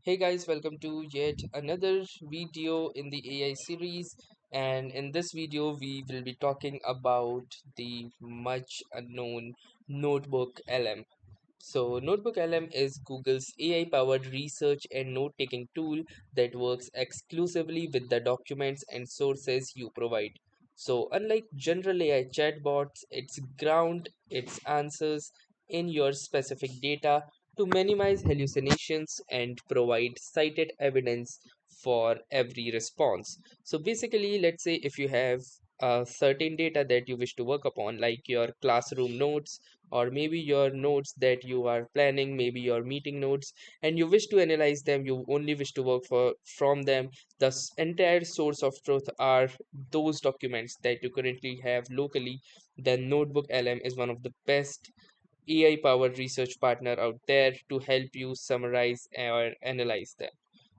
Hey guys, welcome to yet another video in the AI series. And in this video, we will be talking about the much unknown Notebook LM. So, Notebook LM is Google's AI powered research and note taking tool that works exclusively with the documents and sources you provide. So, unlike general AI chatbots, it's ground its answers in your specific data to minimize hallucinations and provide cited evidence for every response. So, basically, let's say if you have certain data that you wish to work upon, like your classroom notes or maybe your notes that you are planning, maybe your meeting notes, and you wish to analyze them, you only wish to work for from them. The entire source of truth are those documents that you currently have locally. Then Notebook LM is one of the best AI powered research partner out there to help you summarize or analyze them.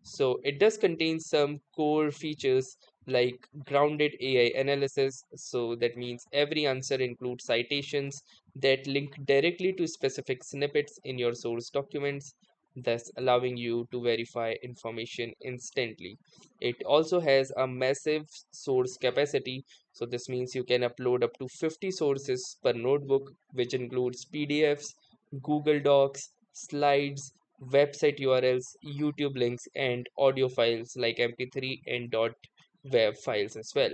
So it does contain some core features like grounded AI analysis. So that means every answer includes citations that link directly to specific snippets in your source documents, thus allowing you to verify information instantly. It also has a massive source capacity, so this means you can upload up to 50 sources per notebook, which includes PDFs, Google Docs, slides, website URLs, YouTube links, and audio files like MP3 and .web files as well.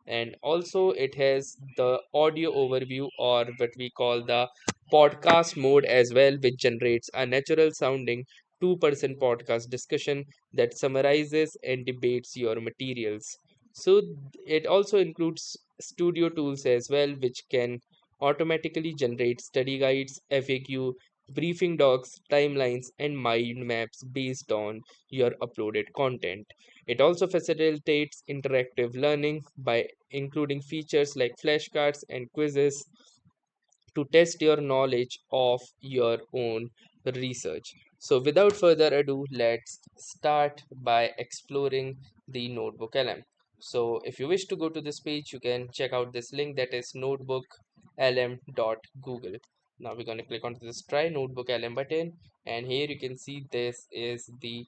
And also it has the audio overview, or what we call the podcast mode as well, which generates a natural sounding 2% podcast discussion that summarizes and debates your materials. So it also includes studio tools as well, which can automatically generate study guides, FAQ, briefing docs, timelines, and mind maps based on your uploaded content. It also facilitates interactive learning by including features like flashcards and quizzes to test your knowledge of your own research. So, without further ado, let's start by exploring the Notebook LM. So, if you wish to go to this page, you can check out this link, that is notebooklm.google. Now, we're going to click onto this Try Notebook LM button, and here you can see this is the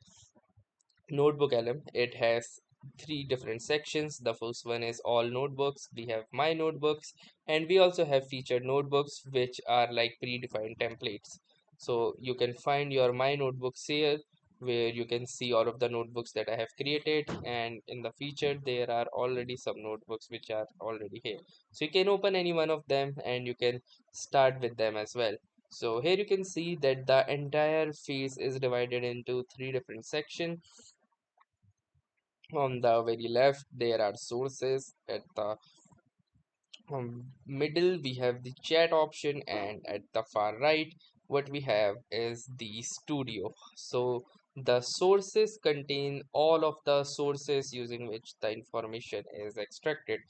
Notebook LM. It has three different sections. The first one is all notebooks. We have my notebooks, and we also have featured notebooks, which are like predefined templates. So you can find your my notebooks here, where you can see all of the notebooks that I have created, and in the featured there are already some notebooks which are already here. So you can open any one of them and you can start with them as well. So here you can see that the entire phase is divided into three different sections. On the very left, there are sources. At the middle, we have the chat option, and at the far right, what we have is the studio. So the sources contain all of the sources using which the information is extracted.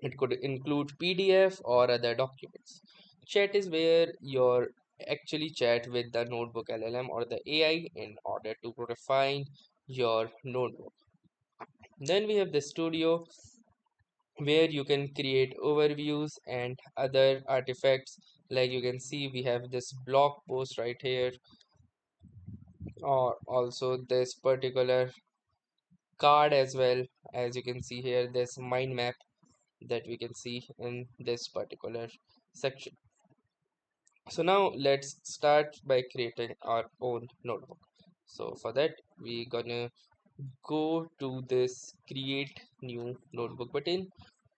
It could include PDF or other documents. Chat is where you actually chat with the notebook LLM or the AI in order to refine your notebook. Then we have the studio, where you can create overviews and other artifacts. Like you can see, we have this blog post right here, or also this particular card as well. As you can see here, this mind map that we can see in this particular section. So now let's start by creating our own notebook. So for that, we gonna go to this create new notebook button,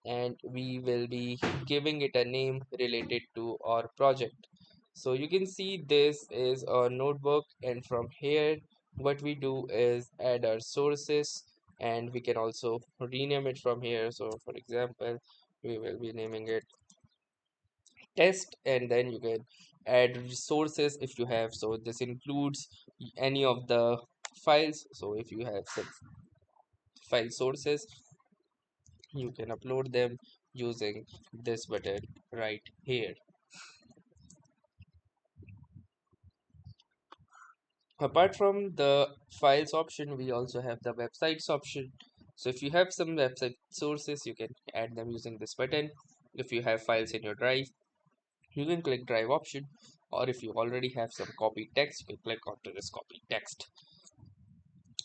and we will be giving it a name related to our project. So you can see this is our notebook, and from here what we do is add our sources, and we can also rename it from here. So for example, we will be naming it test, and then you can add resources if you have. So this includes any of the files. So if you have some file sources, you can upload them using this button right here. Apart from the files option, we also have the websites option. So if you have some website sources, you can add them using this button. If you have files in your drive, you can click drive option, or if you already have some copy text, you can click onto this copy text.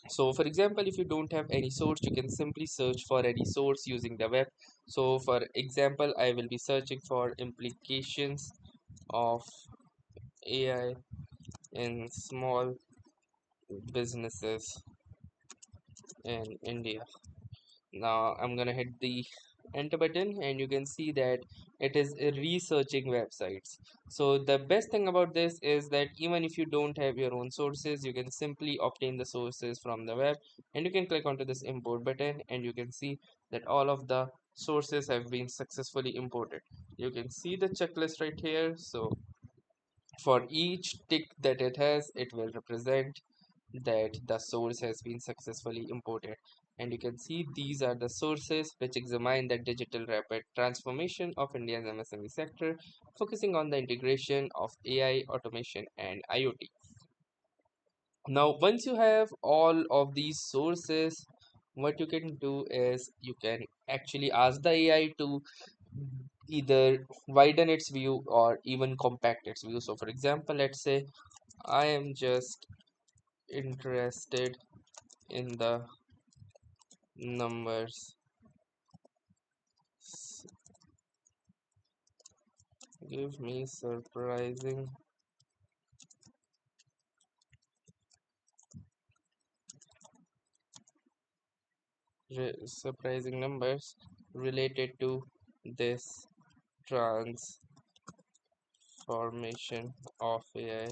So for example, if you don't have any source, you can simply search for any source using the web. So for example, I will be searching for implications of AI in small businesses in India. Now I'm gonna hit the enter button and you can see that it is researching websites. So the best thing about this is that even if you don't have your own sources, you can simply obtain the sources from the web, and you can click onto this import button and you can see that all of the sources have been successfully imported. You can see the checklist right here. So for each tick that it has, it will represent that the source has been successfully imported. And you can see these are the sources which examine the digital rapid transformation of India's MSME sector, focusing on the integration of AI, automation, and IoT. Now, once you have all of these sources, what you can do is you can actually ask the AI to either widen its view or even compact its view. So, for example, let's say I am just interested in the numbers. Give me surprising numbers related to this transformation of AI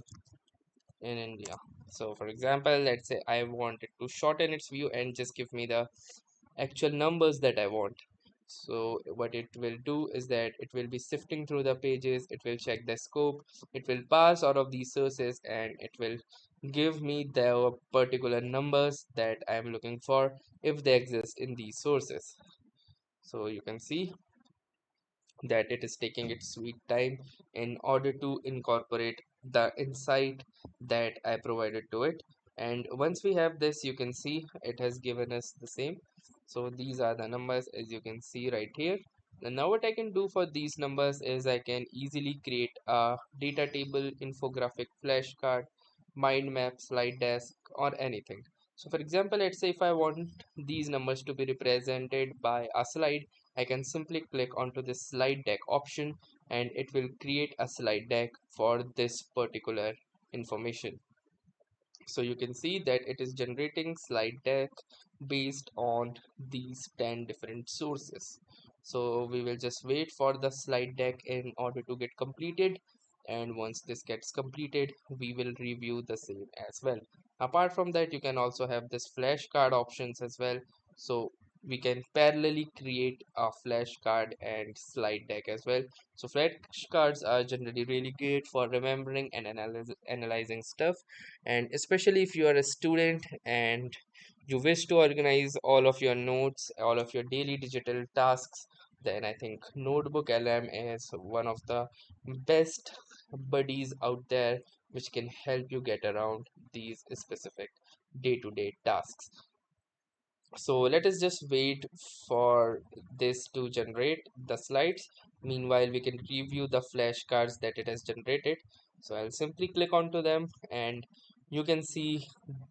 in India. So, for example, let's say I wanted to shorten its view and just give me the actual numbers that I want. So what it will do is that it will be sifting through the pages, it will check the scope, it will parse out of these sources, and it will give me the particular numbers that I am looking for if they exist in these sources. So you can see that it is taking its sweet time in order to incorporate the insight that I provided to it. And once we have this, you can see it has given us the same. So these are the numbers as you can see right here. And now what I can do for these numbers is I can easily create a data table, infographic, flashcard, mind map, slide desk, or anything. So for example, let's say if I want these numbers to be represented by a slide, I can simply click onto this slide deck option and it will create a slide deck for this particular information. So you can see that it is generating slide deck based on these 10 different sources. So we will just wait for the slide deck in order to get completed, and once this gets completed we will review the same as well. Apart from that, you can also have this flashcard options as well. So we can parallelly create a flashcard and slide deck as well. So flashcards are generally really great for remembering and analyzing stuff, and especially if you are a student and you wish to organize all of your notes, all of your daily digital tasks, then I think Notebook LM is one of the best buddies out there which can help you get around these specific day-to-day tasks. So let us just wait for this to generate the slides. Meanwhile, we can review the flashcards that it has generated. So I'll simply click onto them and you can see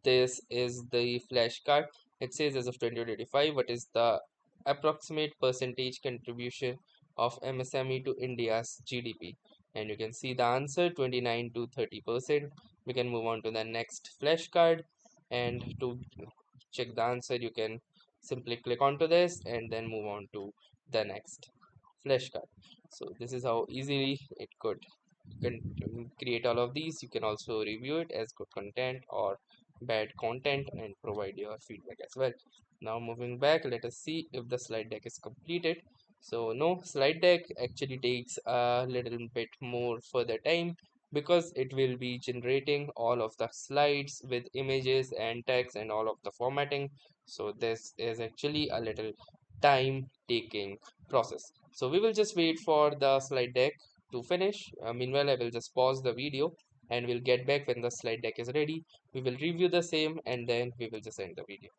this is the flashcard. It says as of 2025, what is the approximate percentage contribution of MSME to India's GDP. And you can see the answer 29 to 30%. We can move on to the next flashcard, and to check the answer you can simply click onto this and then move on to the next flashcard. So this is how easily it could create all of these. You can also review it as good content or bad content and provide your feedback as well. Now moving back, let us see if the slide deck is completed. So no, slide deck actually takes a little bit more further time because it will be generating all of the slides with images and text and all of the formatting. So this is actually a little time taking process. So we will just wait for the slide deck to finish. Meanwhile, I will just pause the video and we'll get back when the slide deck is ready. We will review the same and then we will just end the video.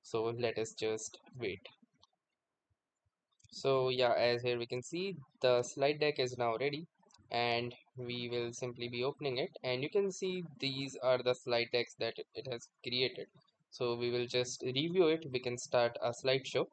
So let us just wait. So yeah, as here we can see, the slide deck is now ready and we will simply be opening it, and you can see these are the slide decks that it has created. So we will just review it. We can start a slideshow,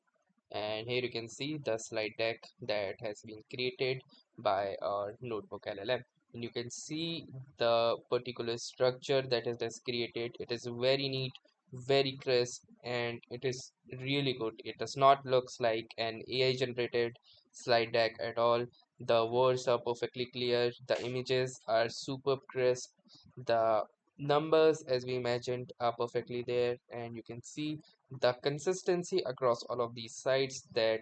and here you can see the slide deck that has been created by our notebook LLM, and you can see the particular structure that it has created. It is very neat, very crisp, and it is really good. It does not looks like an AI generated slide deck at all. The words are perfectly clear, the images are super crisp, the numbers as we imagined are perfectly there, and you can see the consistency across all of these sites that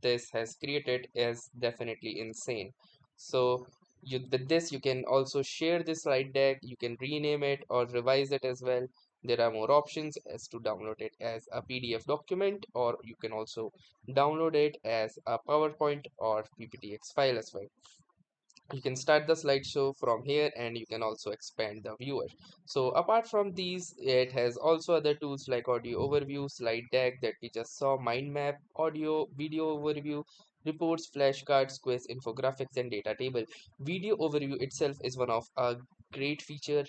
this has created is definitely insane. So with this you can also share this slide deck, you can rename it or revise it as well. There are more options as to download it as a PDF document, or you can also download it as a PowerPoint or PPTX file as well. You can start the slideshow from here, and you can also expand the viewer. So apart from these, it has also other tools like audio overview, slide deck that we just saw, mind map, audio video overview, reports, flashcards, quiz, infographics, and data table. Video overview itself is one of a great feature.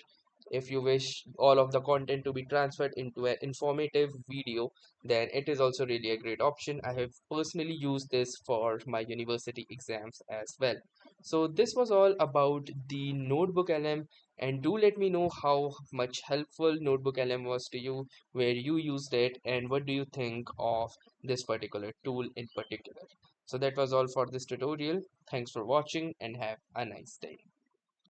If you wish all of the content to be transferred into an informative video, then it is also really a great option. I have personally used this for my university exams as well. So this was all about the Notebook LM, and do let me know how much helpful Notebook LM was to you, where you used it, and what do you think of this particular tool in particular. So that was all for this tutorial. Thanks for watching and have a nice day.